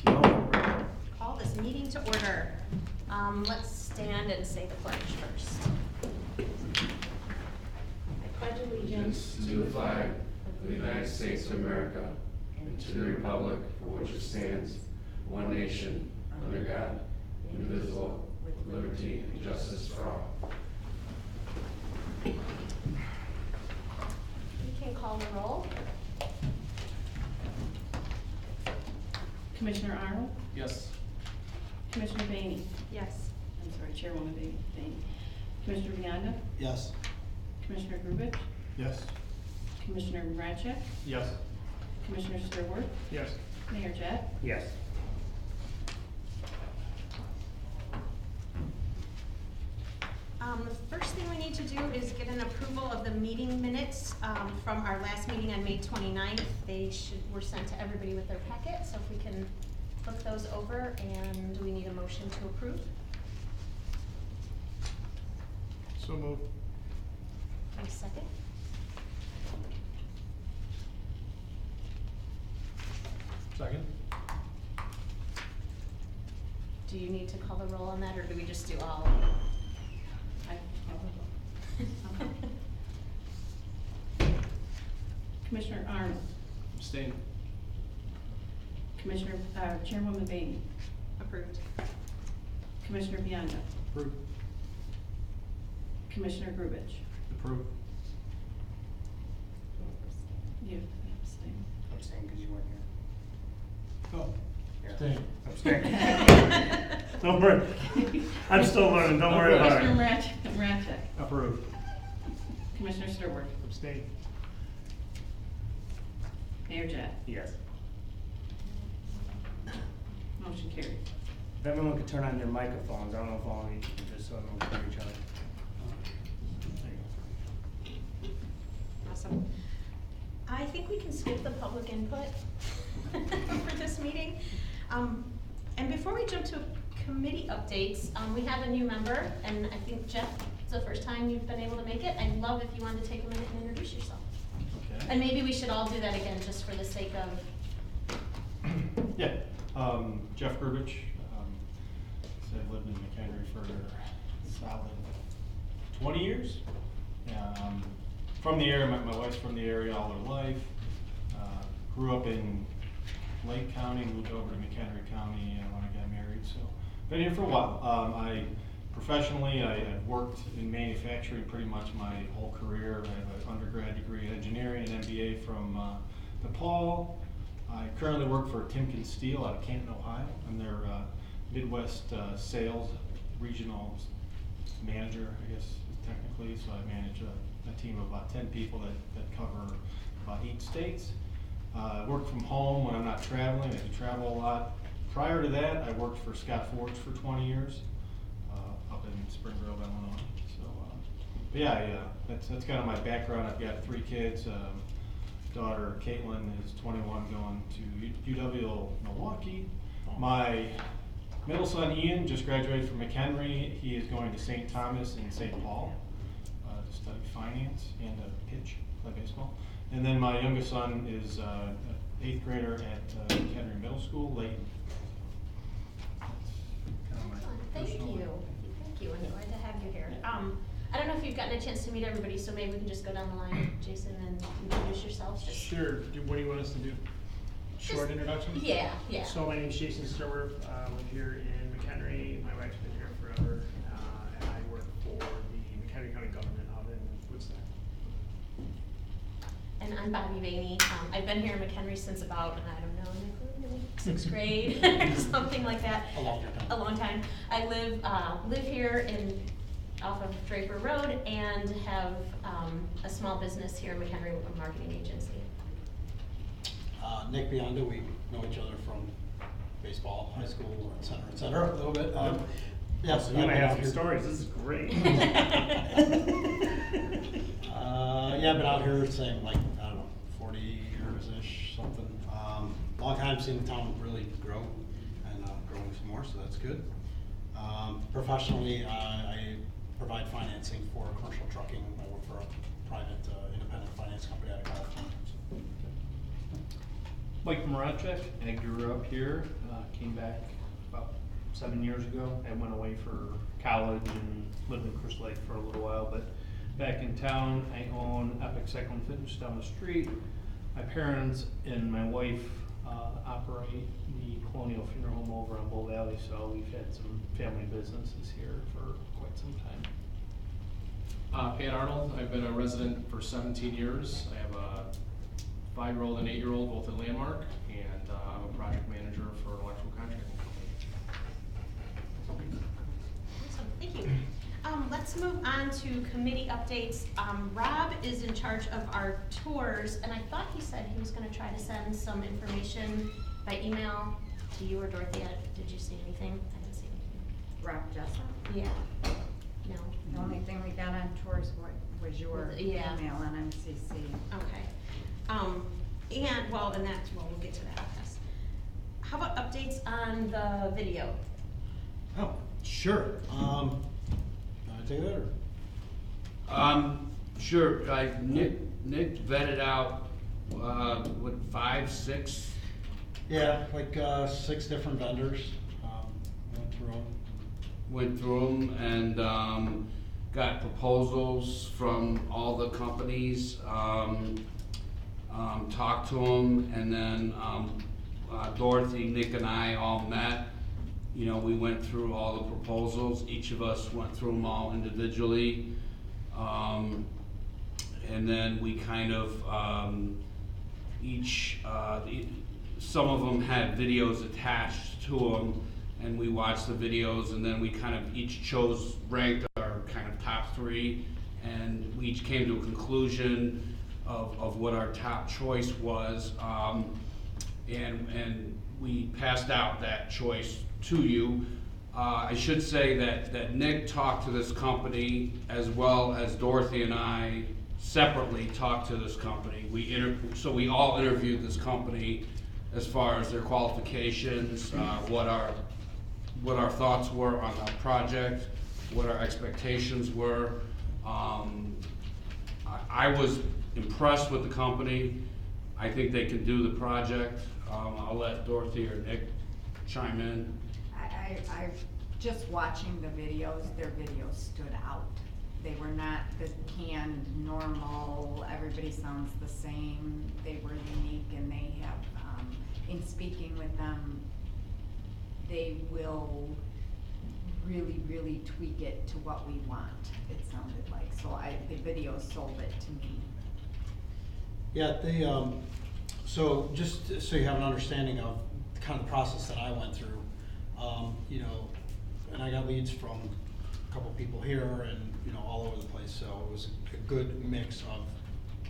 No. Call this meeting to order. Let's stand and say the pledge first. I pledge allegiance To the flag of the United States of America and to the republic for which it stands, one nation, under God, indivisible, with liberty and justice for all. You can call the roll. Commissioner Arnold? Yes. Commissioner Baney? Yes. I'm sorry, Chairwoman Baney. Commissioner Bionda? Yes. Commissioner Grubich? Yes. Commissioner Ratchek? Yes. Commissioner Sturworth? Yes. Mayor Jett? Yes. The first thing we need to do is get an approval of the meeting minutes from our last meeting on May 29th. They were sent to everybody with their packet, so if we can look those over, and do we need a motion to approve? So moved. A second? Second. Do you need to call the roll on that, or do we just do all? Commissioner Arnold? Abstain. Commissioner, Chairwoman Baney? Approved. Commissioner Bionda? Approved. Commissioner Grubich? Approved. You abstain. Abstain because you weren't here. Oh. Yeah. Abstain. Don't worry. I'm still learning, don't worry about it. Commissioner Ratchek? Approved. Commissioner Sturworth? Abstain. Mayor Jett? Yes. Motion carried. If everyone could turn on their microphones, I don't know if all of you can, just so everyone can hear each other. Awesome. I think we can skip the public input for this meeting. And before we jump to committee updates, we have a new member, and I think Jeff, it's the first time you've been able to make it. I'd love if you wanted to take a minute and introduce yourself. Okay. And maybe we should all do that again, just for the sake of. Yeah, Jeff Grubich. I've lived in McHenry for a solid 20 years. From the area, my wife's from the area all her life. Grew up in Lake County, moved over to McHenry County when I got married, so been here for a while. Professionally, I've worked in manufacturing pretty much my whole career. I have an undergrad degree in engineering and MBA from Nepal. I currently work for Timken Steel out of Canton, Ohio. I'm their Midwest sales regional manager, I guess technically. So I manage a team of about 10 people that cover about 8 states. I work from home when I'm not traveling. I do travel a lot. Prior to that, I worked for Scott Forge for 20 years up in Spring Grove, Illinois. So, but yeah, that's kind of my background. I've got 3 kids. Daughter Caitlin is 21, going to UW Milwaukee. My middle son Ian just graduated from McHenry. He is going to St. Thomas in St. Paul to study finance and pitch, play baseball. And then my youngest son is an 8th grader at McHenry Middle School, Layton. Thank you. Thank you, and glad to have you here. I don't know if you've gotten a chance to meet everybody, so maybe we can just go down the line, Jason, and introduce yourselves. Sure. What do you want us to do? Short introduction? Yeah, yeah. So my name is Jason Sturworth. I live here in McHenry. My wife's been here forever, and I work for the McHenry County government out in Woodstock. And I'm Bobby Baney. I've been here in McHenry since about, I don't know, maybe 6th grade, something like that. A long time. I live here off of Draper Road and have a small business here in McHenry, a marketing agency. Nick Bionda, we know each other from baseball, high school, et cetera, a little bit. Yes, You might have some stories. This is great. Yeah, I've been out here saying like, I don't know, 40 years-ish, something. Long time seeing the town really grow and growing some more, so that's good. Professionally, I provide financing for commercial trucking. I work for a private independent finance company out of California. Mike Marachek. I grew up here, came back about 7 years ago. I went away for college and lived in Crystal Lake for a little while, but back in town, I own Epic Cycle and Fitness down the street. My parents and my wife operate the Colonial Funeral Home over on Bull Valley, so we've had some family businesses here for quite some time. Pat Arnold, I've been a resident for 17 years. I have a 5-year-old and 8-year-old, both at Landmark, and I'm a project manager for an electrical contracting company. Awesome, thank you. Let's move on to committee updates. Rob is in charge of our tours, and I thought he said he was gonna try to send some information by email to you or Dorothea. Did you see anything? I didn't see anything. Rob Jessup? Yeah. No? The only thing we got on tours was your Yeah. email on MCC. Okay. And that's, well, we'll get to that, yes. How about updates on the video? Oh, sure. Want to take that or? Sure, Nick vetted out, what, 5, 6? Yeah, like 6 different vendors. Went through them. And got proposals from all the companies. Talked to them, and then Dorothy, Nick, and I all met. You know, we went through all the proposals. Each of us went through them all individually. And then we kind of some of them had videos attached to them, and we watched the videos, and then we kind of each ranked our kind of top 3, and we each came to a conclusion of what our top choice was, and we passed out that choice to you. I should say that Nick talked to this company as well as Dorothy and I separately talked to this company. So we all interviewed this company as far as their qualifications, what our thoughts were on the project, what our expectations were. I was impressed with the company. I think they can do the project. I'll let Dorothy or Nick chime in. I just watching the videos, their videos stood out. They were not the canned, normal, everybody sounds the same. They were unique, and they have, in speaking with them, they will really, really tweak it to what we want, it sounded like. So the video sold it to me. Yeah, they, so just so you have an understanding of kind of the process that I went through, you know, and I got leads from a couple people here and, you know, all over the place. So it was a good mix of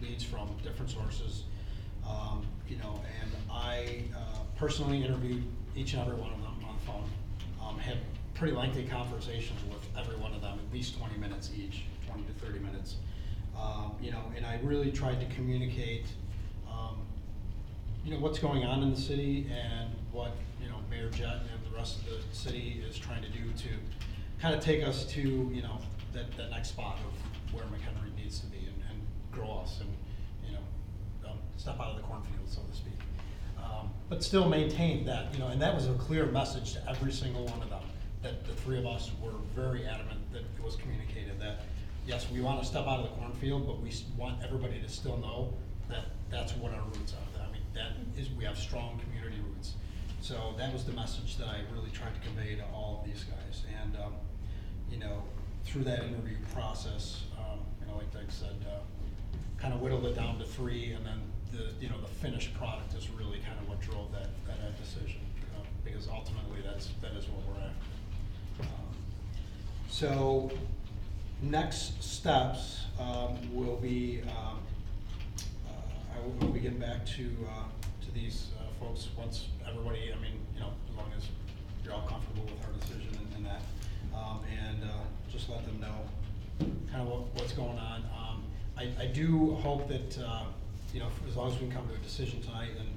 leads from different sources, you know, and I personally interviewed each and every one of them on the phone, had pretty lengthy conversations with every one of them, at least 20 minutes each, 20 to 30 minutes. You know, and I really tried to communicate, you know, what's going on in the city and what, you know, Mayor Jett and the rest of the city is trying to do to kind of take us to, you know, that next spot of where McHenry needs to be and grow us and, you know, step out of the cornfield, so to speak. But still maintain that, you know, and that was a clear message to every single one of them, that the 3 of us were very adamant that it was communicated that, yes, we want to step out of the cornfield, but we want everybody to still know that that's what our roots are. I mean, that is, we have strong community roots. So that was the message that I really tried to convey to all of these guys. And, you know, through that interview process, you know, like Doug said, kind of whittled it down to 3, and then the finished product is really kind of what drove that decision, because ultimately that is what we're after. So next steps will be I will be getting back to these folks once everybody, I mean, you know, as long as you're all comfortable with our decision and that, and just let them know kind of what's going on. I do hope that, you know, as long as we can come to a decision tonight, and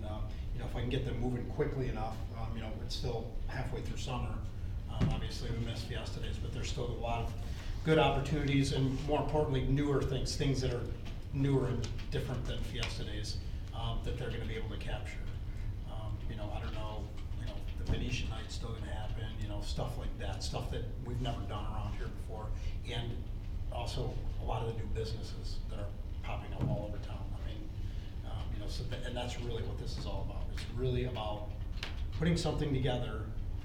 you know, if I can get them moving quickly enough, you know, it's still halfway through summer. Obviously we missed Fiesta Days, but there's still a lot of good opportunities, and more importantly, newer things that are newer and different than Fiesta Days, that they're going to be able to capture. I don't know, the Venetian night's still gonna happen, stuff like that, stuff that we've never done around here before. And also a lot of the new businesses that are popping up all over town. I mean, and that's really what this is all about. It's really about putting something together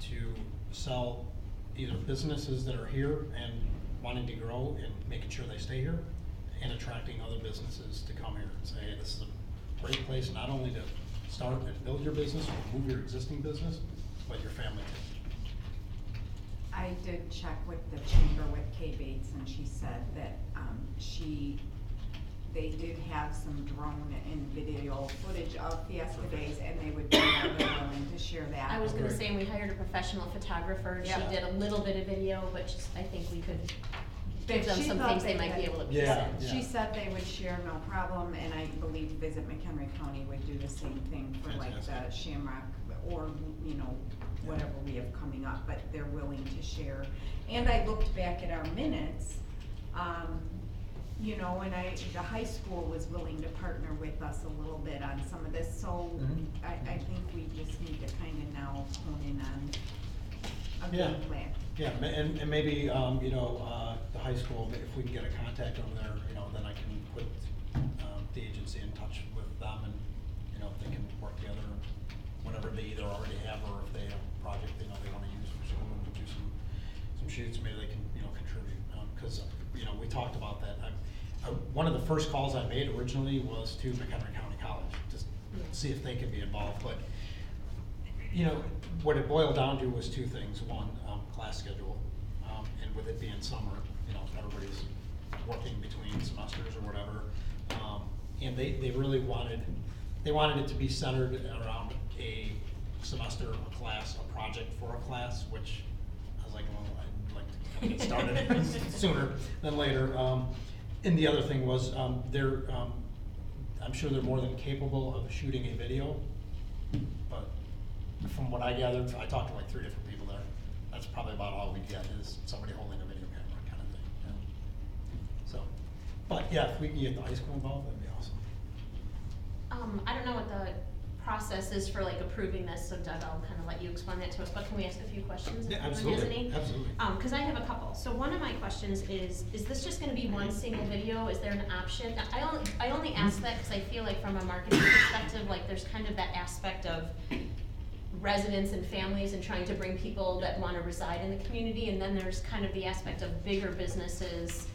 to sell either businesses that are here and wanting to grow and making sure they stay here, and attracting other businesses to come here and say, hey, this is a great place not only to start and build your business or move your existing business, but your family too. I did check with the chamber with Kay Bates, and she said that they did have some drone and video footage of Fiesta Days, and they would be more than willing to share that. I was gonna say, we hired a professional photographer, she Yep. did a little bit of video, but I think we could give them She some thought things they might be could- able to piece Yeah. in. She said they would share no problem, and I believe Visit McHenry County would do the same thing for like the Fantastic. Shamrock or, whatever we have coming up, but they're willing to share. And I looked back at our minutes, and the high school was willing to partner with us a little bit on some of this, so Mhm. I think we just need to kind of now hone in on a Yeah. game plan. Yeah, and maybe, the high school, if we can get a contact over there, then I can put, the agency in touch with them and, if they can work together, whatever they either already have, or if they have a project they know they wanna use for school and do some shoots, maybe they can, contribute. Cause, we talked about that. One of the first calls I made originally was to McHenry County College, just see if they could be involved, but, what it boiled down to was two things. One, class schedule, and with it being summer, everybody's working between semesters or whatever. And they really wanted it to be centered around a semester, a class, a project for a class, which I was like, well, I'd like to kind of get started sooner than later. And the other thing was, I'm sure they're more than capable of shooting a video, but from what I gathered, I talked to like 3 different people there. That's probably about all we get, is somebody holding a video camera kind of thing. So, but yeah, if we can get the high school involved, that'd be awesome. I don't know what the process is for like approving this, so Doug, I'll kind of let you explain that to us, but can we ask a few questions? Yeah, if anyone has absolutely, any? absolutely. Cause I have a couple. So one of my questions is this just gonna be one single video? Is there an option? I only ask that because I feel like from a marketing perspective, like there's kind of that aspect of residents and families and trying to bring people that wanna reside in the community, and then there's kind of the aspect of bigger businesses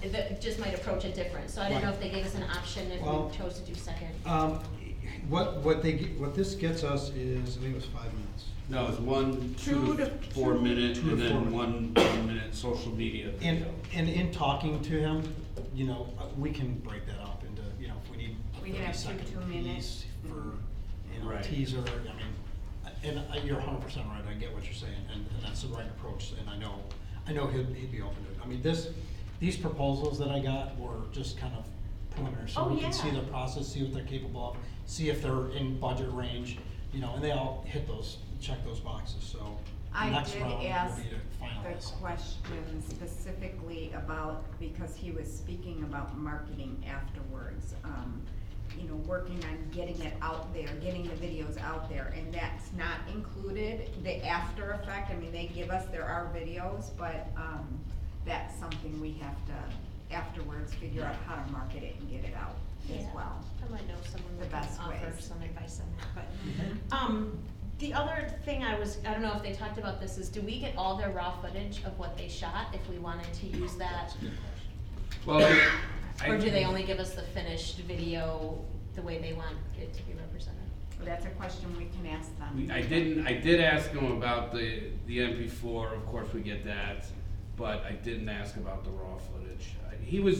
that just might approach it different. So I didn't know if they gave us an option if Well, we chose to do second. What this gets us is, I think it was 5 minutes. No, it's 1 2 to 4 minute, 2 to and 4 then 1 minute social media And, video. and in talking to him, we can break that up into, if we need We a can have 30-second 2 minutes. piece for, Right. teaser, you're 100% right, I get what you're saying, and that's the right approach, and I know he'd be open to it. I mean, these proposals that I got were just kind of preliminary, so Oh, we can see yeah. their process, see what they're capable of, see if they're in budget range, and they all check those boxes, so the I next did round will ask be to finalize. the question specifically about, because he was speaking about marketing afterwards, working on getting it out there, getting the videos out there, and that's not included, the after effect. I mean, they give us, there are videos, but, that's something we have to afterwards figure out how to market it and get it out as Yeah. well. I might know someone The that can best offer ways. some advice on that, but, the other thing I don't know if they talked about this, is do we get all their raw footage of what they shot if we wanted to use that? That's a good question. Well, Or do they only give us the finished video the way they want it to be represented? That's a question we can ask them. I did ask him about the MP4, of course we get that, but I didn't ask about the raw footage. He was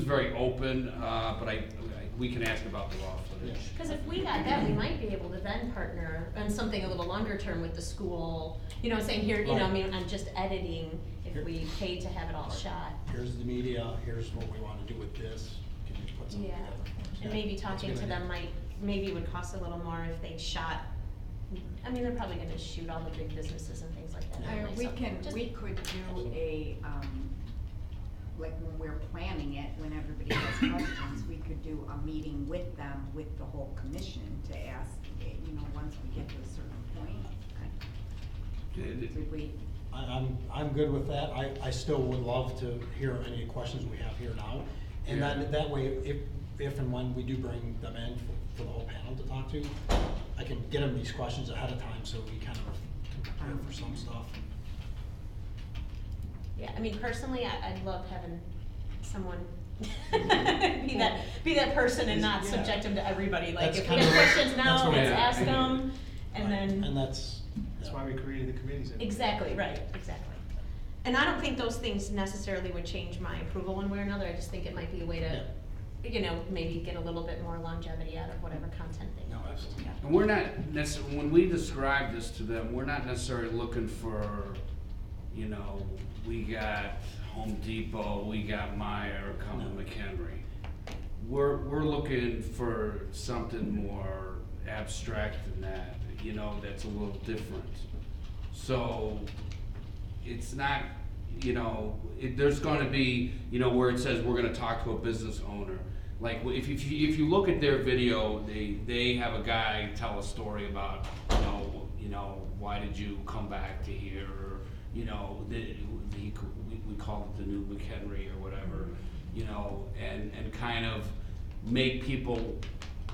very open, but we can ask about the raw footage. Cause if we got that, we might be able to then partner on something a little longer term with the school, saying here, I'm just editing, if we paid to have it all shot. Here's the media, here's what we wanna do with this, can you put something Yeah, together for us? and Yeah, maybe that's a talking good to idea. them maybe would cost a little more if they shot, they're probably gonna shoot all the big businesses and things like that anyway, We so just- we could do a, like when we're planning it, when everybody has questions, we could do a meeting with them, with the whole commission to ask, what once we get to a certain point. Did we? I'm good with that. I still would love to hear any questions we have here now. And Yeah. that way, if and when we do bring them in for the whole panel to talk to, I can get them these questions ahead of time so we kind of can prepare for some stuff. Yeah, I mean, personally, I'd love having someone be that person and not Yeah. subject them to everybody. Like, That's if we kinda have what- questions that's now, what- let's Yeah. ask them, and then. And that's. That's why we created the committees. anyway. Exactly, right, exactly. And I don't think those things necessarily would change my approval one way or another, I just think it might be a way to, you know, maybe get a little bit more longevity out of whatever content they No, absolutely. And we're not necessarily, when we describe this to them, we're not necessarily looking for, you know, we got Home Depot, we got Meyer, come to McHenry. We're looking for something more abstract than that, you know, that's a little different. So it's not, you know, there's gonna be, you know, where it says we're gonna talk to a business owner. Like, if you look at their video, they have a guy tell a story about, you know, why did you come back to here, or, you know, we call it the new McHenry or whatever, you know, and kind of make people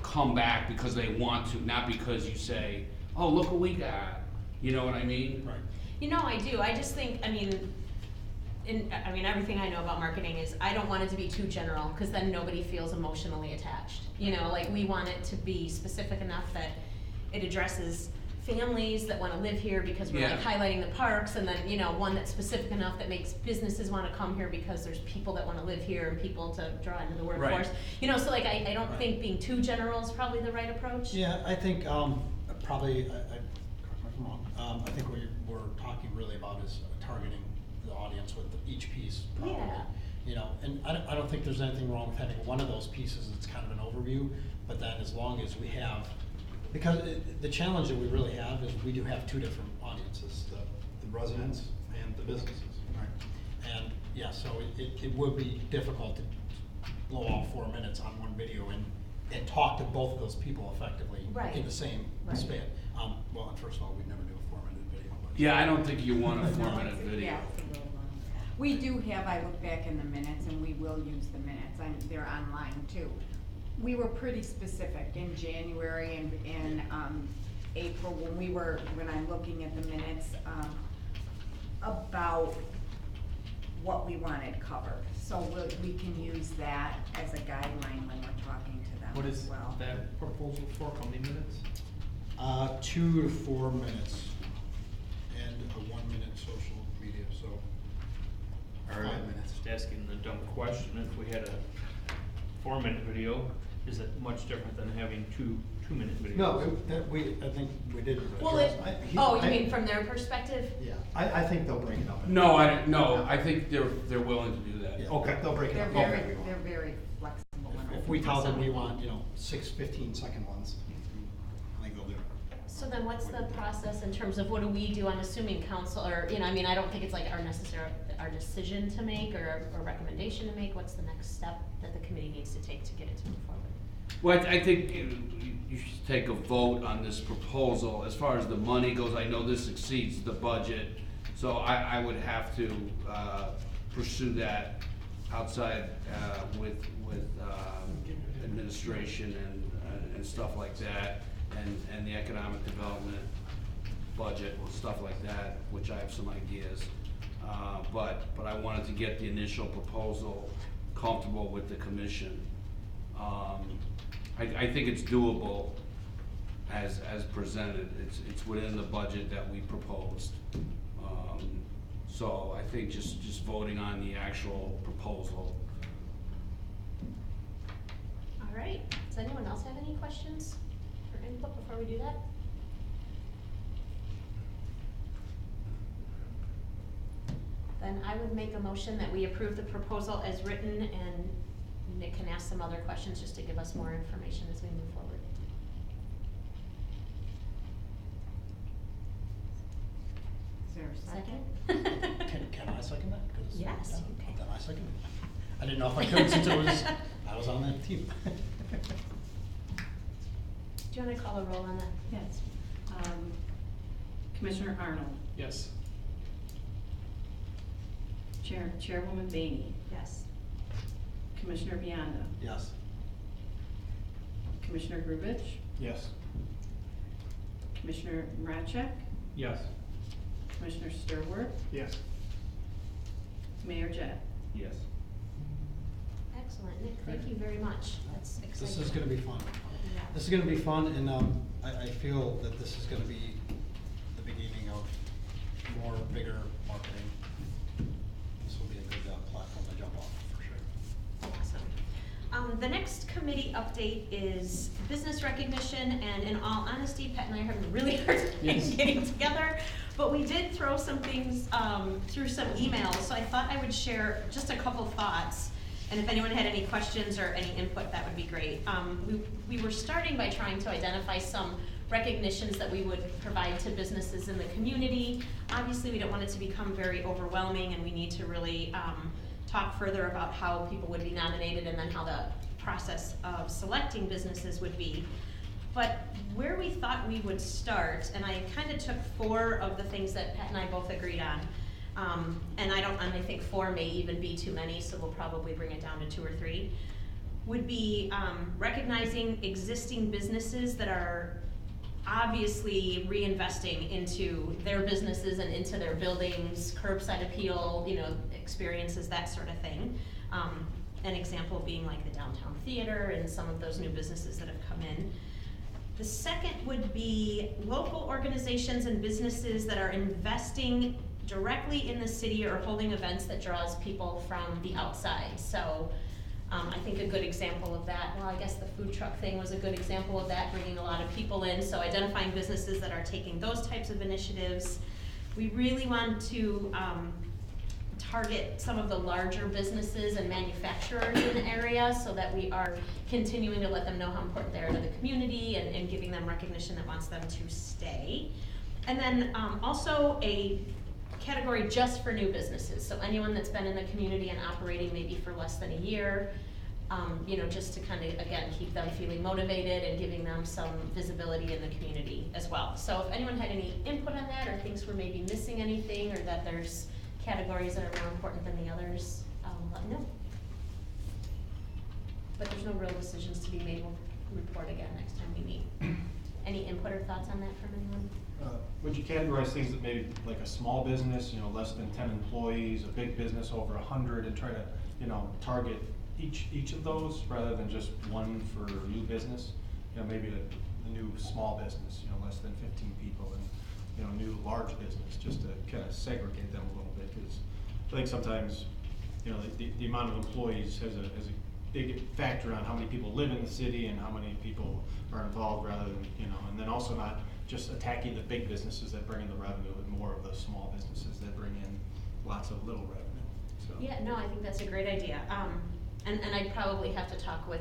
come back because they want to, not because you say, oh, look what we got, you know what I mean? Right. You know, I do, I just think, I mean, everything I know about marketing is, I don't want it to be too general, cause then nobody feels emotionally attached. You know, like, we want it to be specific enough that it addresses families that wanna live here because we're like Yeah. highlighting the parks, and then, you know, one that's specific enough that makes businesses wanna come here because there's people that wanna live here and people to draw into the workforce. You know, so like, I don't Right. think being too general is probably the right approach. Yeah, I think, probably, correct me if I'm wrong, I think what we're talking really about is targeting the audience with each piece probably. Yeah. You know, and I don't think there's anything wrong with having one of those pieces that's kind of an overview, but then as long as we have, because the challenge that we really have is we do have two different audiences, the residents and the businesses. Right. And, yeah, so it would be difficult to blow off 4 minutes on one video and talk to both of those people effectively Right. in the same Right. span. Well, and first of all, we'd never do a 4-minute video. But Yeah, I don't think you want a 4-minute Yeah, video. it's a little long. We do have, I look back in the minutes, and we will use the minutes, they're online too. We were pretty specific in January and in April, when I'm looking at the minutes, about what we wanted covered. So we can use that as a guideline when we're talking to them What as is well. that proposal for, how many minutes? 2 to 4 minutes and a 1-minute social media, so 5 minutes. Just asking the dumb question, if we had a 4-minute video, is it much different than having two-minute videos? No, I think we did. Well, you mean from their perspective? Yeah, I think they'll break it up. No, I think they're willing to do that. Yeah. Okay, they'll break it They're up. they're very flexible. If we tell them we want, 6 15-second ones, I think they'll do it. So then what's the process in terms of what do we do? I'm assuming council, or, I mean, I don't think it's like our decision to make or a recommendation to make. What's the next step that the committee needs to take to get it to move forward? Well, I think you should take a vote on this proposal. As far as the money goes, I know this exceeds the budget, so I would have to pursue that outside with administration and stuff like that, and the economic development budget and stuff like that, which I have some ideas. But I wanted to get the initial proposal comfortable with the commission. I think it's doable as presented. It's within the budget that we proposed. So I think just voting on the actual proposal. All right, does anyone else have any questions or input before we do that? Then I would make a motion that we approve the proposal as written, and Nick can ask some other questions just to give us more information as we move forward. Is there a second? Can I second that? 'Cause- Yes, yeah, you can. Then I second it. I didn't know if I could since I was on that team. Do you wanna call a roll on that? Yes. Commissioner Arnold, Yes. Chairwoman Bainey, Yes. Commissioner Vianda, Yes. Commissioner Grubich, Yes. Commissioner Mrachek, Yes. Commissioner Sturworth, Yes. Mayor Jett. Yes. Excellent, Nick, thank you very much. That's exciting. This is gonna be fun. Yeah. This is gonna be fun, and I feel that this is gonna be the beginning of more bigger marketing. This will be a good platform to jump off, for sure. Awesome. The next committee update is business recognition, and in all honesty, Pat and I are having a really hard time getting together. But we did throw some things through some emails, so I thought I would share just a couple thoughts. And if anyone had any questions or any input, that would be great. We were starting by trying to identify some recognitions that we would provide to businesses in the community. Obviously, we don't want it to become very overwhelming, and we need to really talk further about how people would be nominated and then how the process of selecting businesses would be. But where we thought we would start, and I kind of took 4 of the things that Pat and I both agreed on, and I think 4 may even be too many, so we'll probably bring it down to 2 or 3, would be recognizing existing businesses that are obviously reinvesting into their businesses and into their buildings, curbside appeal, experiences, that sort of thing. An example being like the downtown theater and some of those new businesses that have come in. The second would be local organizations and businesses that are investing directly in the city or holding events that draws people from the outside. So I think a good example of that, well, I guess the food truck thing was a good example of that, bringing a lot of people in. So identifying businesses that are taking those types of initiatives. We really want to target some of the larger businesses and manufacturers in the area so that we are continuing to let them know how important they are to the community and giving them recognition that wants them to stay. And then also a category just for new businesses. So anyone that's been in the community and operating maybe for less than a year, just to kind of, again, keep them feeling motivated and giving them some visibility in the community as well. So if anyone had any input on that or thinks we're maybe missing anything or that there's categories that are more important than the others, let me know. But there's no real decisions to be made. We'll report again next time we meet. Any input or thoughts on that from anyone? Would you categorize things that maybe like a small business, less than 10 employees, a big business over 100, and try to, target each of those rather than just one for new business? Maybe a new small business, less than 15 people, and new large business, just to kind of segregate them a little bit, because I think sometimes, the amount of employees has a big factor on how many people live in the city and how many people are involved, rather than, and then also not just attacking the big businesses that bring in the revenue, but more of the small businesses that bring in lots of little revenue. So. Yeah, no, I think that's a great idea. And I'd probably have to talk with,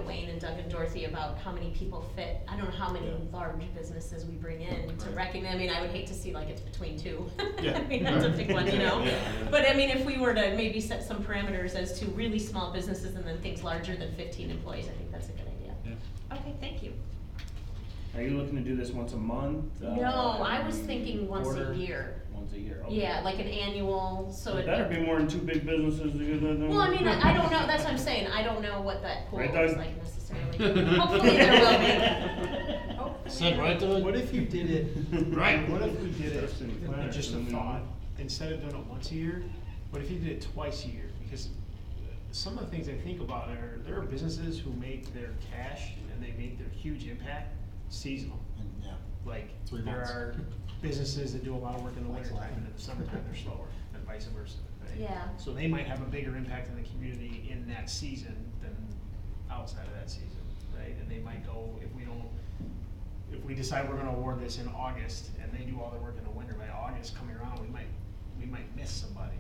Wayne and Doug and Dorothy about how many people fit. I don't know how many large businesses we bring in to recognize. I mean, I would hate to see like it's between 2. Yeah. We have to pick one, Yeah. But I mean, if we were to maybe set some parameters as to really small businesses and then things larger than 15 employees, I think that's a good idea. Yeah. Okay, thank you. Are you looking to do this once a month? No, I was thinking once quarter? a year. Once a year, okay. Yeah, like an annual, so It better be more than 2 big businesses to do that. well, I mean, I don't know, that's what I'm saying, I don't know what that pool Right, looks Doug? like necessarily. Hopefully there will be. Hopefully Said there right will to What if you did it, Right. what if we did it, Just in planner, just a I mean, thought, instead of doing it once a year, what if you did it twice a year? Because some of the things I think about are, there are businesses who make their cash and they make their huge impact seasonal. And, yeah. Like, 3 there months. are businesses that do a lot of work in the Like winter time, Slack. and in the summertime they're slower, and vice versa, right? Yeah. So they might have a bigger impact in the community in that season than outside of that season, right? And they might go, if we decide we're gonna award this in August, and they do all their work in the winter, by August coming around, we might miss somebody.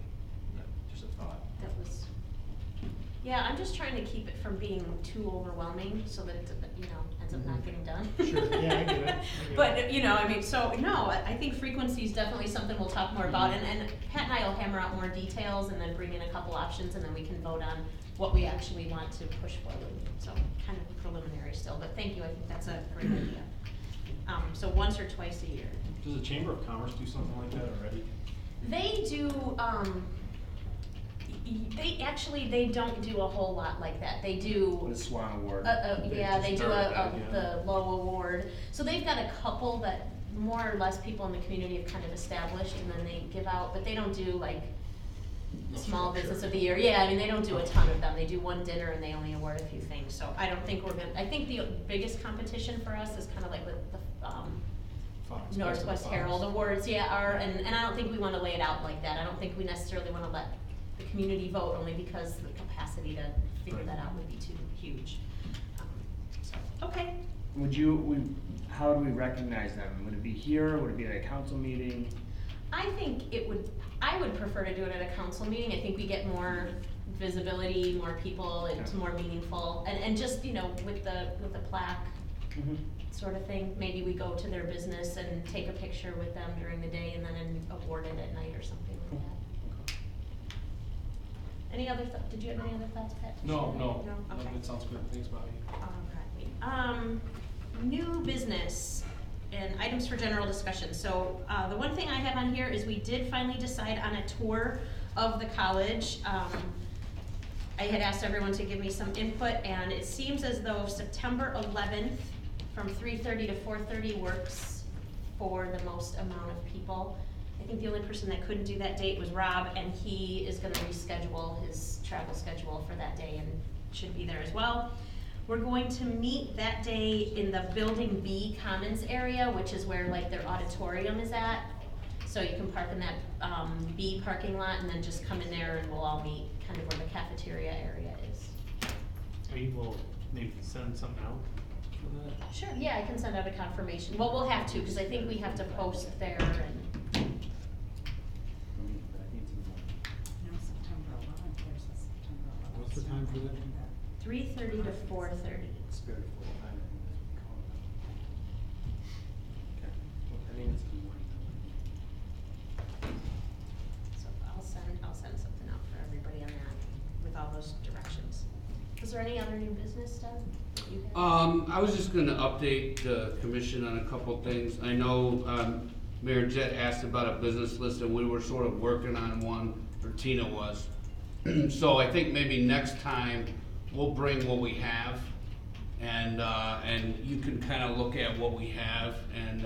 Just a thought. That was, yeah, I'm just trying to keep it from being too overwhelming so that it, ends up not getting done. Sure, yeah, I get it. But, I mean, so, no, I think frequency is definitely something we'll talk more about, and Pat and I will hammer out more details and then bring in a couple options, and then we can vote on what we actually want to push forward. So, kind of preliminary still, but thank you, I think that's a great idea. so once or twice a year. Does the Chamber of Commerce do something like that already? They do, they don't do a whole lot like that. They do, The Swan Award. yeah, they just do started that, yeah. the low award. So they've got a couple that more or less people in the community have kind of established, and then they give out, but they don't do like small business of the year. Yeah, I mean, they don't do a ton of them. They do one dinner and they only award a few things. So I don't think I think the biggest competition for us is kind of like with the, Fox, Northwest Fox. Herald Awards, yeah, and I don't think we wanna lay it out like that. I don't think we necessarily wanna let the community vote, only because the capacity to figure that out would be too huge. Okay. How would we recognize them? Would it be here? Would it be at a council meeting? I would prefer to do it at a council meeting. I think we get more visibility, more people, it's more meaningful. And just, you know, with the plaque sort of thing, maybe we go to their business and take a picture with them during the day and then award it at night or something like that. Any other did you have any other thoughts, Pat? No, Okay. that sounds good, thanks, Bobby. Alright, new business and items for general discussion. So, the one thing I have on here is we did finally decide on a tour of the college. I had asked everyone to give me some input, and it seems as though September 11th from 3:30 to 4:30 works for the most amount of people. I think the only person that couldn't do that date was Rob, and he is gonna reschedule his travel schedule for that day and should be there as well. We're going to meet that day in the Building B Commons area, which is where like their auditorium is at. So you can park in that B parking lot and then just come in there and we'll all meet kind of where the cafeteria area is. Are you will maybe send something out for that? Sure, yeah, I can send out a confirmation. Well, we'll have to, because I think we have to post there and, No, September 11th, there's a September 11th. What's the time for that? 3:30 to 4:30. Spirit of full time. Okay. I think it's in the morning. So I'll send something out for everybody on that with all those directions. Was there any other new business stuff that you had? I was just gonna update the commission on a couple things. I know, Mayor Jett asked about a business list, and we were sort of working on one, or Tina was. So I think maybe next time, we'll bring what we have, and you can kind of look at what we have, and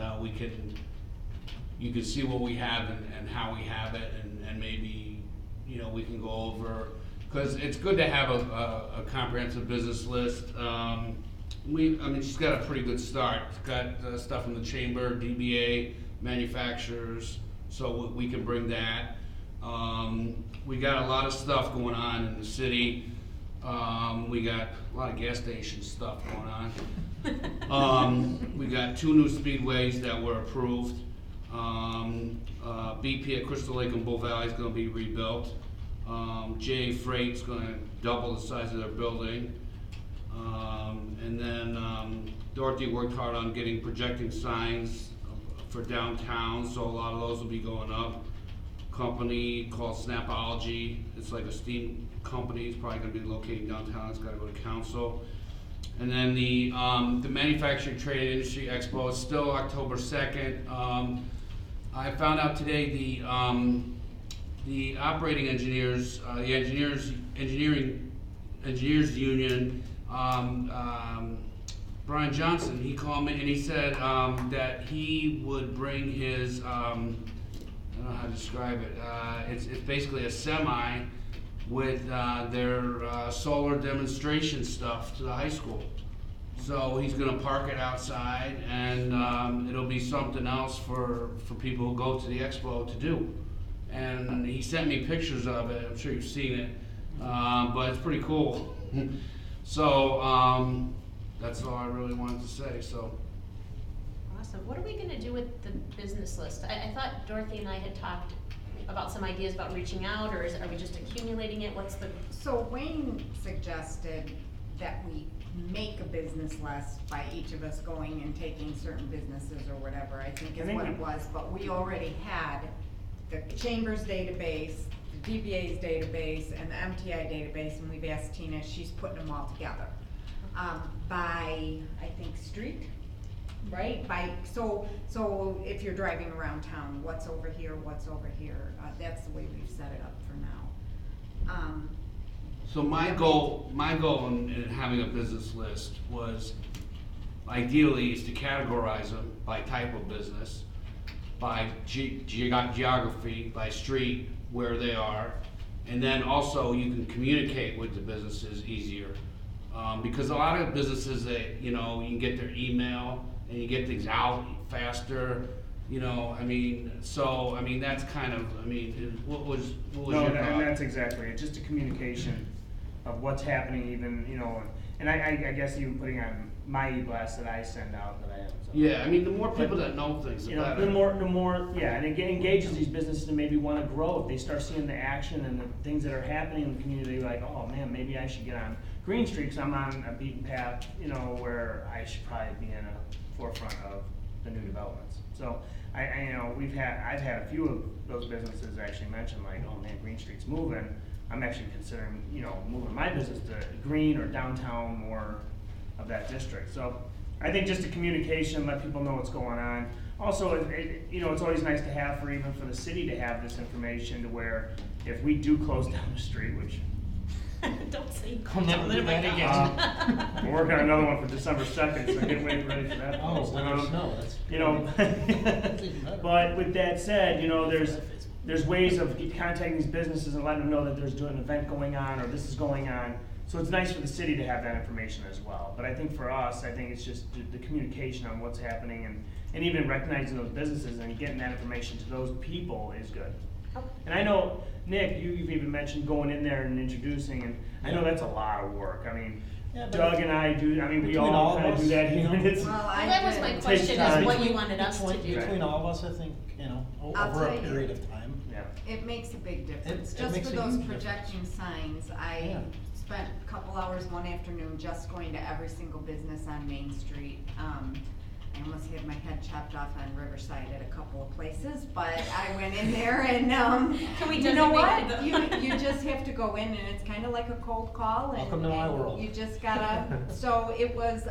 you can see what we have and how we have it, and maybe, you know, we can go over, because it's good to have a comprehensive business list. I mean, she's got a pretty good start. She's got stuff from the chamber, DBA, manufacturers, so we can bring that. We got a lot of stuff going on in the city. We got a lot of gas station stuff going on. We got 2 new speedways that were approved. BP at Crystal Lake and Bull Valley is gonna be rebuilt. J Freight's gonna double the size of their building. And then Dorothy worked hard on getting projecting signs for downtown, so a lot of those will be going up. Company called Snapology, it's like a steam company, it's probably gonna be located downtown, it's gotta go to council. And then the Manufacturing Trade and Industry Expo is still October 2nd. I found out today the operating engineers, the engineers union, Brian Johnson, he called me and he said that he would bring his, I don't know how to describe it. It's basically a semi with their solar demonstration stuff to the high school. So he's gonna park it outside, and it'll be something else for people who go to the expo to do. And he sent me pictures of it. I'm sure you've seen it, but it's pretty cool. So that's all I really wanted to say. So. Awesome. What are we gonna do with the business list? I thought Dorothy and I had talked about some ideas about reaching out, or are we just accumulating it? What's the? So Wayne suggested that we make a business list by each of us going and taking certain businesses or whatever, I think is what it was, but we already had the Chamber's database, the DBA's database, and the MTI database, and we've asked Tina, she's putting them all together. By, I think, street, right? So if you're driving around town, what's over here, that's the way we've set it up for now. So my goal in having a business list was ideally is to categorize them by type of business, by geography, by street, where they are, and then also you can communicate with the businesses easier. Because a lot of businesses that, you know, you can get their email and you get things out faster, you know, I mean, so, I mean, that's kind of, I mean, what was No, your and thought? that's exactly it, just a communication of what's happening even, you know, and I guess even putting on my e-blast that I send out that I have. So. Yeah, I mean, the more people that know things, the You know, better. the more, yeah, and it engages these businesses to maybe wanna grow, if they start seeing the action and the things that are happening in the community, like, oh man, maybe I should get on Green Street, 'cause I'm on a beaten path, you know, where I should probably be in a forefront of the new developments. So, I you know, I've had a few of those businesses actually mention like, oh man, Green Street's moving, I'm actually considering, you know, moving my business to Green or downtown more of that district. So I think just a communication, let people know what's going on. Also, you know, it's always nice to have even for the city to have this information to where if we do close down the street, which Don't say. I'll never do that again. we're working on another one for December 2nd, so get ready for that. Oh, let us know, that's. You know, That's even better. but with that said, you know, there's ways of contacting these businesses and letting them know that there's an event going on or this is going on. So it's nice for the city to have that information as well. But I think for us, I think it's just the communication on what's happening and even recognizing those businesses and getting that information to those people is good. Okay. And I know, Nick, you've even mentioned going in there and introducing, and I know that's a lot of work. I mean, Yeah, but Doug and I do, I mean, we between all all of kind of do us, that you here. know. and it's- Well, Well, that was my question, time. is what you wanted us to do. Between all of us, I think, you know, I'll over a tell you. period of time. Yeah. It makes a big difference. It Just makes for a those huge difference. projecting signs, I Yeah. spent a couple hours one afternoon just going to every single business on Main Street. I almost had my head chopped off on Riverside at a couple of places, but I went in there and, Can we you know what? designate the- You just have to go in and it's kinda like a cold call and. Welcome to my and world. You just gotta, so it was,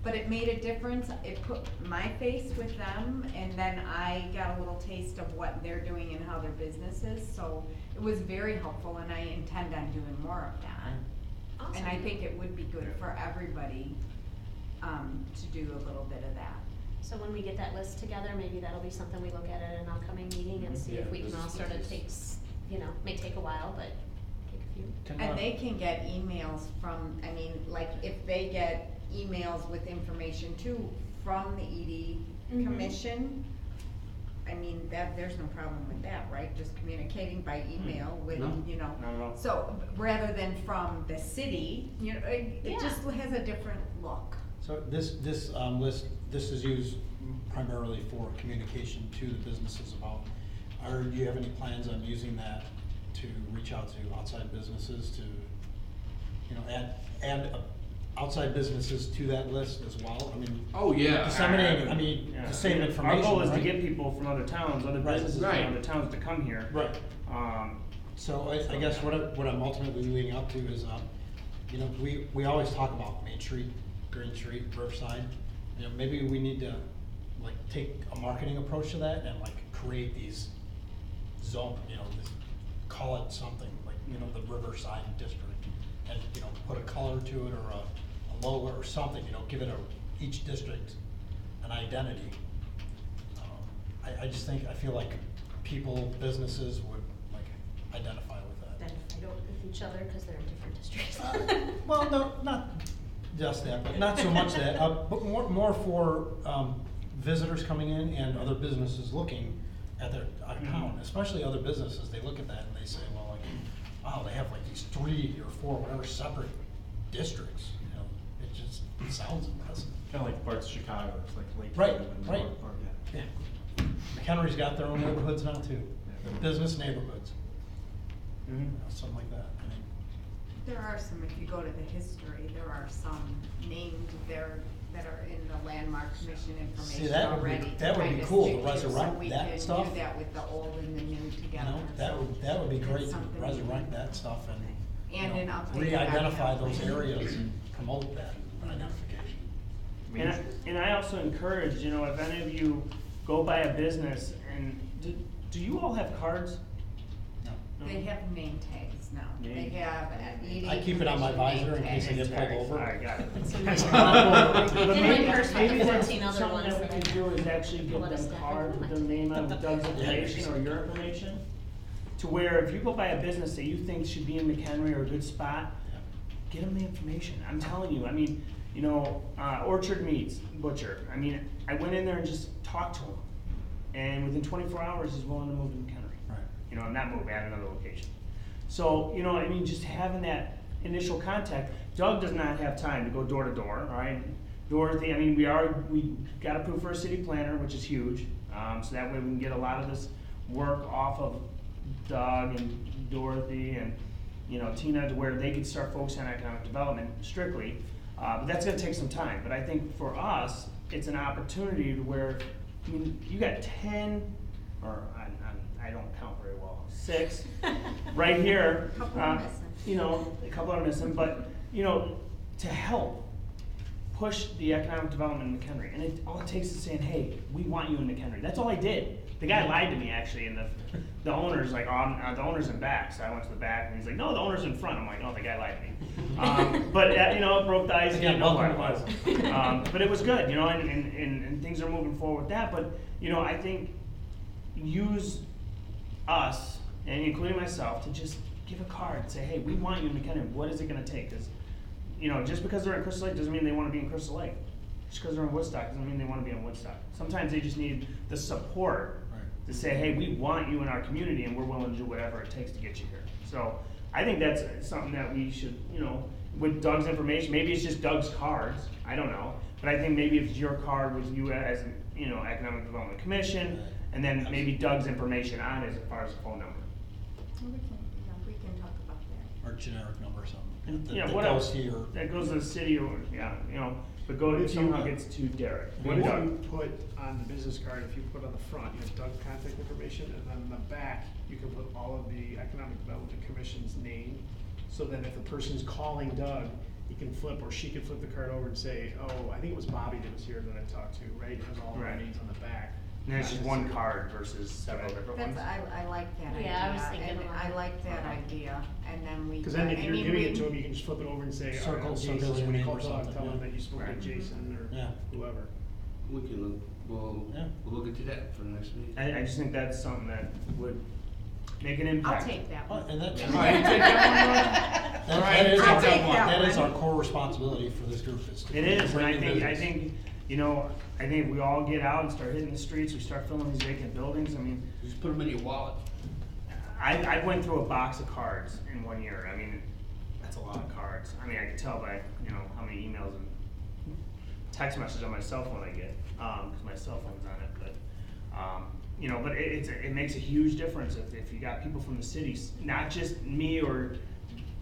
but it made a difference. It put my face with them and then I got a little taste of what they're doing and how their business is. So it was very helpful and I intend on doing more of that. Awesome. And I think it would be good for everybody, to do a little bit of that. So when we get that list together, maybe that'll be something we look at an upcoming meeting and see if we can all sort of take, you know, may take a while, but take a few. And they can get emails from, I mean, like, if they get emails with information too from the ED Mhm. commission, I mean, there's no problem with that, right? Just communicating by email with, No, you know. not at all. So, rather than from the city, you know, it Yeah. just has a different look. So this list, this is used primarily for communication to the businesses about, do you have any plans on using that to reach out to outside businesses to, you know, add outside businesses to that list as well? I mean, Oh, yeah. disseminating, I mean, Yeah. the same Our information, goal is to right? get people from other towns, other Right. businesses from Right. other towns to come here. Right. Um, So I guess what I'm ultimately leading up to is, you know, we always talk about Main Street, Green Street, Riverside. You know, maybe we need to like take a marketing approach to that and like create these zone, you know, call it something like, you know, the Riverside District. And, you know, put a color to it or a logo or something, you know, give it each district an identity. I just think, I feel like people, businesses would like identify with that. Then I don't with each other because they're in different districts. Well, no, not just that, but not so much that, but more for visitors coming in and other businesses looking at their town, especially other businesses. They look at that and they say, well, like, wow, they have like these 3 or 4, whatever, separate districts. You know, it sounds impressive. Kinda like parts of Chicago, it's like Lakeview Right, and right. North Park, yeah. Yeah. McHenry's got their own neighborhoods now too, the business neighborhoods, mhm. you know, something like that. I mean, There are some, if you go to the history, there are some named there that are in the landmark commission information that would be- already. that would be kinda cool to stick to, resurrect so we that can stuff. do that with the old and the new You together. know, so that would be it's great to something we resurrect can- that stuff and, And you an know, updated re-identify document. those areas and promote that identification. And I also encourage, you know, if any of you go by a business and, do you all have cards? No. They have name tags now. They Name- have EDC. I keep it on my visor in case I get pulled over. Alright, got it. In my purse with Maybe the that's 14 other something ones that we that I can do is actually give pull out a them stack of cards with their them. name on, Doug's information or your information. To where if you go by a business that you think should be in McHenry or a good spot, get them the information. I'm telling you, I mean, you know, Orchard Meats Butcher. I mean, I went in there and just talked to him. And within 24 hours, he's willing to move to McHenry. Right. You know, not move, add another location. So, you know, I mean, just having that initial contact. Doug does not have time to go door to door, all right? Dorothy, I mean, we got approved for a city planner, which is huge. So that way we can get a lot of this work off of Doug and Dorothy and, you know, Tina, to where they could start focusing on economic development strictly. But that's gonna take some time. But I think for us, it's an opportunity to where, I mean, you got 10, or I don't count very well, 6, right here. Couple are missing. You know, a couple are missing, but, you know, to help push the economic development in McHenry. And all it takes is saying, hey, we want you in McHenry. That's all I did. The guy lied to me, actually, and the owner's like, oh, the owner's in back. So I went to the back, and he's like, no, the owner's in front. I'm like, oh, the guy lied to me. But, you know, it broke the ice. Again, You know what it welcome was. But it was good, you know, and things are moving forward with that. But, you know, I think use us, and including myself, to just give a card and say, hey, we want you in McHenry. What is it going to take? Because, you know, just because they're in Crystal Lake doesn't mean they want to be in Crystal Lake. Just because they're in Woodstock doesn't mean they want to be in Woodstock. Sometimes they just need the support to say, hey, we want you in our community and we're willing to do whatever it takes to get you here. So I think that's something that we should, you know, with Doug's information, maybe it's just Doug's cards, I don't know. But I think maybe if it's your card with you as, you know, Economic Development Commission, and then maybe Doug's information on it as far as the phone number. We can talk about that. Or generic number or something. Yeah, That what goes else? here. That goes to the city or, yeah, you know, but What if you- somehow gets to Derek. What if Doug. you put on the business card, if you put on the front, you have Doug's contact information, and then on the back, you can put all of the Economic Development Commission's name, so that if the person's calling Doug, he can flip, or she can flip the card over and say, oh, I think it was Bobby that was here that I talked to, right? It has all the Right. names on the back. And it's just one card versus several different ones. I like that idea. Yeah, I was thinking And along I that. like that idea, and then we. Cause then if I you're mean, giving we- it to him, you can just flip it over and say, Circle- all right, circle Jason's your when you name call or Doug, something, tell him yeah. that you spoke Right. to Jason or Yeah. whoever. We can, we'll look into that for the next meeting. I just think that's something that would make an impact. I'll take that Oh, one. and that's. All right, you take that one, Ron? All right, That is take our, that one. that is our core responsibility for this group, is to. It is, and bring I in think, business. you know, I think if we all get out and start hitting the streets, we start filling these vacant buildings, I mean, Just put them in your wallet. I went through a box of cards in 1 year. I mean, that's a lot of cards. I mean, I can tell by, you know, how many emails and text messages on my cell phone I get, because my cell phone's on it, but, you know, but it makes a huge difference if you got people from the cities, not just me or,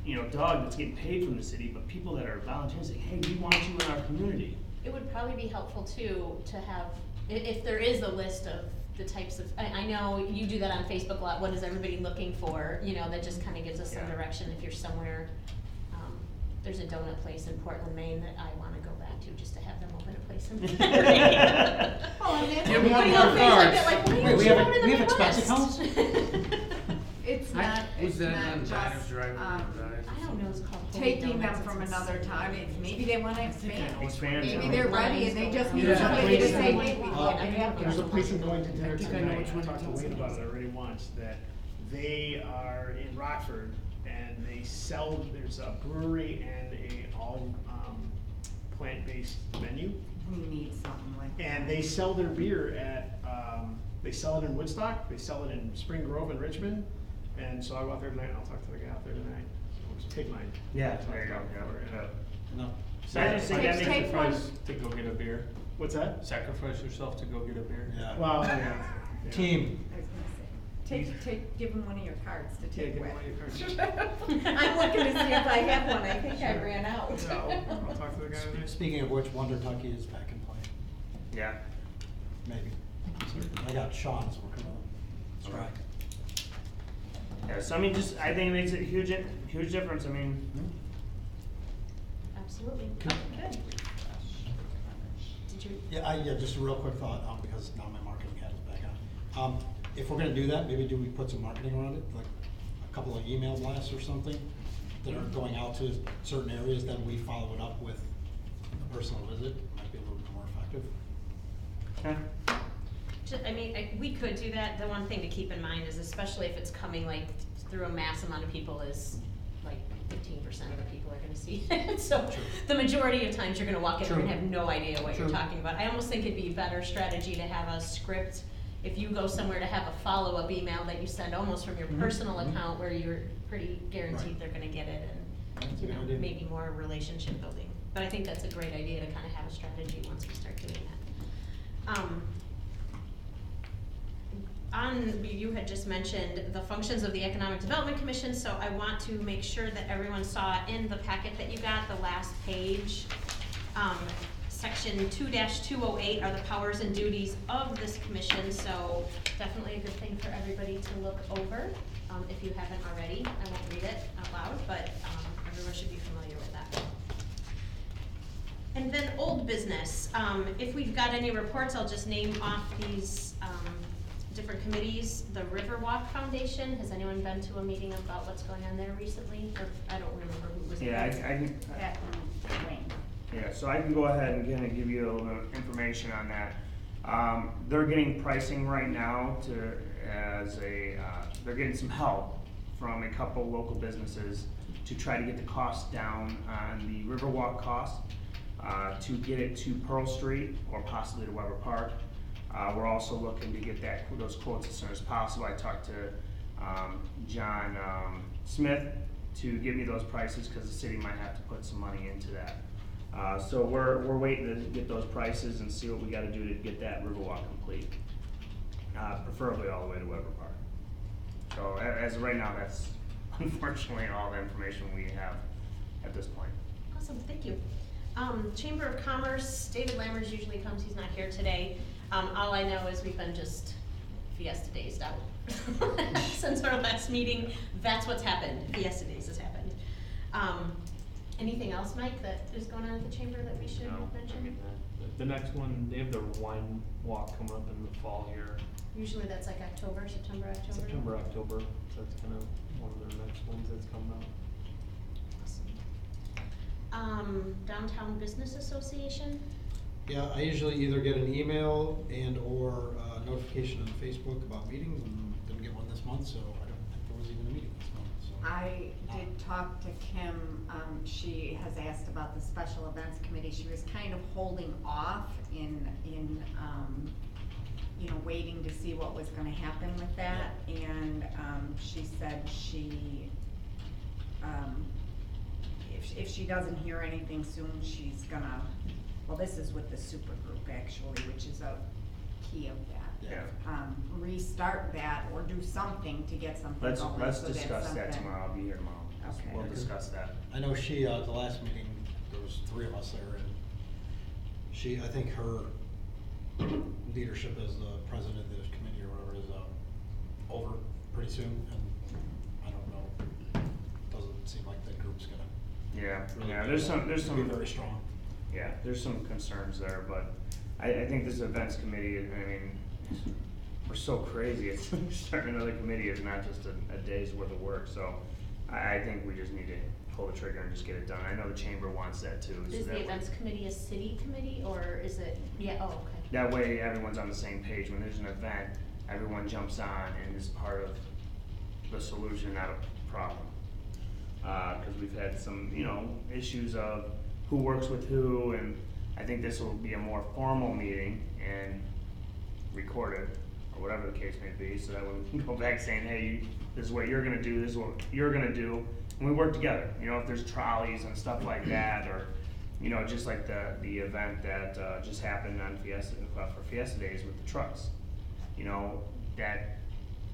you know, Doug that's getting paid from the city, but people that are volunteering, saying, hey, we want you in our community. It would probably be helpful too, to have, if there is a list of the types of, I know you do that on Facebook a lot, what is everybody looking for, you know, that just kinda gives us some Yeah. direction if you're somewhere. There's a donut place in Portland, Maine that I wanna go back to, just to have them open a place in McHenry. Well, and that's- Give 'em one Putting more on Facebook, cards. they're like, what are you Wait, we have showing in the we have expense Midwest? accounts? It's I- not, was it's that not on Diners, just, Drive-In, Drive? I don't know, it's called. Holy taking them Donuts, from it's another time, it's, maybe they wanna expand. Expand. Maybe they're ready and they just need Yeah. somebody to say, Yeah. hey, we'd love to have There's a you. place I'm going to dinner I think I know tonight, which I one talked to you're Wayne talking about it already once, that they are in Rockford and they sell, there's a brewery and a all, plant-based menu. We need something like that. And they sell their beer at, they sell it in Woodstock, they sell it in Spring Grove in Richmond, and so I'll go out there tonight and I'll talk to the guy out there tonight. So we'll just take mine. Yeah, there you go, yeah. No. So I just think that makes Take it one. fun. To go get a beer. What's that? Sacrifice yourself to go get a beer. Yeah. Well, yeah. Yeah. Team. I was gonna say, give them one of your cards to Yeah, take give me with. one of your cards. I'm looking to see if I have one, I think I ran out. No, I'll talk to the guy tonight. Speaking of which, Wonder Tucky is back in play, Yeah. maybe. I got Sean's working on it. Strike. Yeah, so I mean, I think it makes a huge difference, I mean, Absolutely. Good. Did you? Yeah, just a real quick thought, because now my marketing hat is back on. If we're gonna do that, maybe do we put some marketing around it, like a couple of email blasts or something that are going out to certain areas, then we follow it up with a personal visit, might be a little bit more effective. Okay. I mean, we could do that. The one thing to keep in mind is, especially if it's coming like through a mass amount of people, is like 15% of the people are gonna see it. So the majority of times you're gonna walk in and have no idea what you're talking about. I almost think it'd be a better strategy to have a script. If you go somewhere, to have a follow-up email that you send almost from your personal account, where you're pretty guaranteed they're gonna get it, and That's a you good know, idea. maybe more relationship building. But I think that's a great idea to kind of have a strategy once we start doing that. You had just mentioned the functions of the Economic Development Commission, so I want to make sure that everyone saw in the packet that you got, the last page. Section 2-208 are the powers and duties of this commission, so definitely a good thing for everybody to look over, if you haven't already. I won't read it out loud, but everyone should be familiar with that. And then old business. If we've got any reports, I'll just name off these different committees. The Riverwalk Foundation, has anyone been to a meeting about what's going on there recently? Or I don't remember who was Yeah, there. That, Wayne. Yeah, so I can go ahead and kind of give you a little information on that. They're getting pricing right now they're getting some help from a couple local businesses to try to get the cost down on the Riverwalk cost, to get it to Pearl Street or possibly to Weber Park. We're also looking to get those quotes as soon as possible. I talked to John Smith to give me those prices, because the city might have to put some money into that. So we're waiting to get those prices and see what we gotta do to get that Riverwalk complete. Preferably all the way to Weber Park. So as of right now, that's unfortunately all the information we have at this point. Awesome, thank you. Chamber of Commerce, David Lammers usually comes, he's not here today. All I know is we've been just Fiesta Days out. Since our last meeting, that's what's happened, Fiesta Days has happened. Anything else, Mike, that is going on at the chamber that we should No, I mention? mean, the next one, they have their wine walk coming up in the fall here, Usually that's like October, September, October? September, October, so that's kind of one of their next ones that's coming up. Awesome. Downtown Business Association? Yeah, I usually either get an email and or notification on Facebook about meetings, and didn't get one this month, so I don't think there was even a meeting this month, so. I did talk to Kim, she has asked about the special events committee. She was kind of holding off in you know, waiting to see what was gonna happen with that, and she said if she doesn't hear anything soon, she's gonna, well, this is with the super group actually, which is a key of that. Yeah. Restart that or do something to get something Let's going. so that's discuss that something- tomorrow. I'll be here tomorrow. Okay. We'll discuss that. I know she, the last meeting, there was 3 of us there, and I think her leadership as the president of the committee or whatever is over pretty soon, and I don't know, doesn't seem like that group's gonna Yeah, really yeah, be there's some be very strong. Yeah, there's some concerns there, but I think this events committee, I mean, we're so crazy, it's like starting another committee is not just a day's worth of work, so I think we just need to pull the trigger and just get it done. I know the chamber wants that too. So Is that the way- events committee a city committee, or is it, yeah, oh, okay. That way everyone's on the same page. When there's an event, everyone jumps on and is part of the solution, not a problem. Cause we've had some, you know, issues of who works with who, and I think this will be a more formal meeting and recorded, or whatever the case may be, so that we can go back saying, hey, this is what you're gonna do, this is what you're gonna do, and we work together. You know, if there's trolleys and stuff like that, or, you know, just like the event that just happened on Fiesta, for Fiesta Days with the trucks. You know, that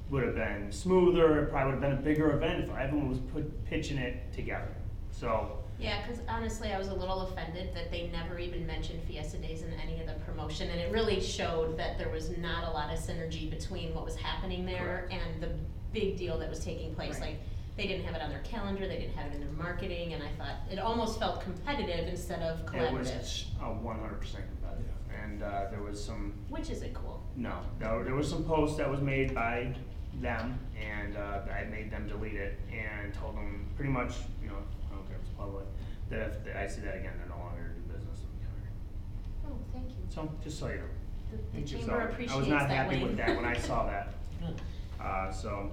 would have been smoother, it probably would have been a bigger event if everyone was pitching it together. So, Yeah, because honestly, I was a little offended that they never even mentioned Fiesta Days in any of the promotion, and it really showed that there was not a lot of synergy between what was happening there and the big deal that was taking place. Right. Like, they didn't have it on their calendar, they didn't have it in their marketing, and I thought it almost felt competitive instead of it collaborative. was 100% competitive. and there was some, Which isn't cool. no, there was some posts that was made by them, and I made them delete it, and told them pretty much, you know, I don't care if it's public, that if I see that again, they're no longer do business with McHenry. Oh, thank you. So, just so you know. The Just chamber so- appreciates I was not that, happy Wayne. with that when I saw that. So,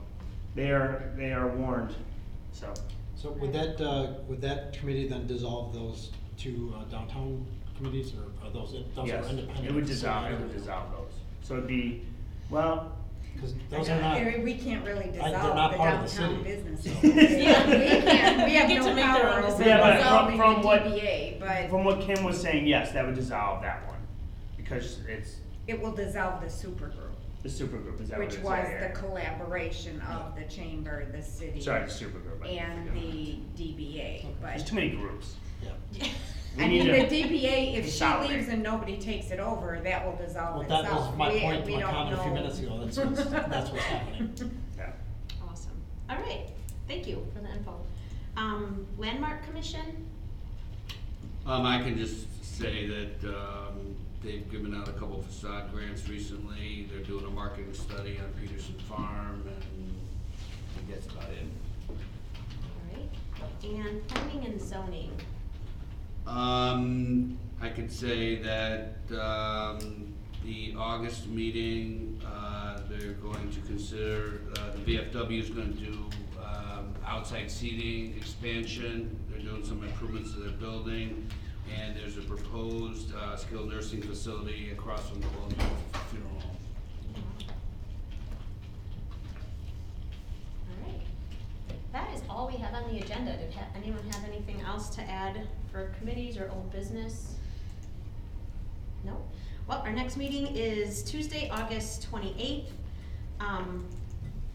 they are warned, so. So would that committee then dissolve those two downtown committees, or are those are Yes, independent? it would dissolve those. So it'd be, well, Because those are not, We can't really they're dissolve not the part of the downtown city. business. So- Yeah. We have Get no to make their power own over decisions. Yeah, but dissolving from the what- DBA, but from what Kim was saying, yes, that would dissolve that one, because it's it will dissolve the supergroup, the supergroup, is that what it which is? was Yeah, the collaboration of the chamber, the city, Sorry, the supergroup. I and forget. the DBA, There's but. too many groups. Yeah. We I need mean, to the DBA, if she consolidate. leaves and nobody takes it over, that will dissolve Well, itself. that was my We- point, we my don't comment a few know. minutes ago, that's what's happening. Yeah. Awesome. All right, thank you for the info. Landmark Commission? I can just say that, they've given out a couple of facade grants recently, they're doing a marketing study on Peterson Farm, and I think that's about it. All right, and planning and zoning. I could say that, the August meeting, they're going to consider, the VFW is gonna do, outside seating expansion. They're doing some improvements to their building, and there's a proposed, skilled nursing facility across from the Colonial Funeral Home. All right, that is all we have on the agenda. Did anyone have anything else to add for committees or old business? No? Well, our next meeting is Tuesday, August 28th.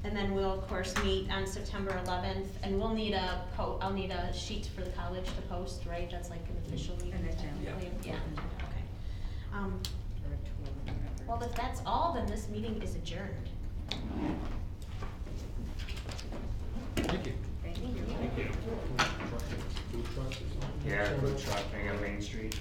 And then we'll of course meet on September 11th, and we'll need I'll need a sheet for the college to post, right? That's like an official meeting. An agenda. technically. Yeah, okay. Or a tour, whatever. Well, if that's all, then this meeting is adjourned. Thank you. Thank you. Thank you. Yeah, food truck thing on Main Street.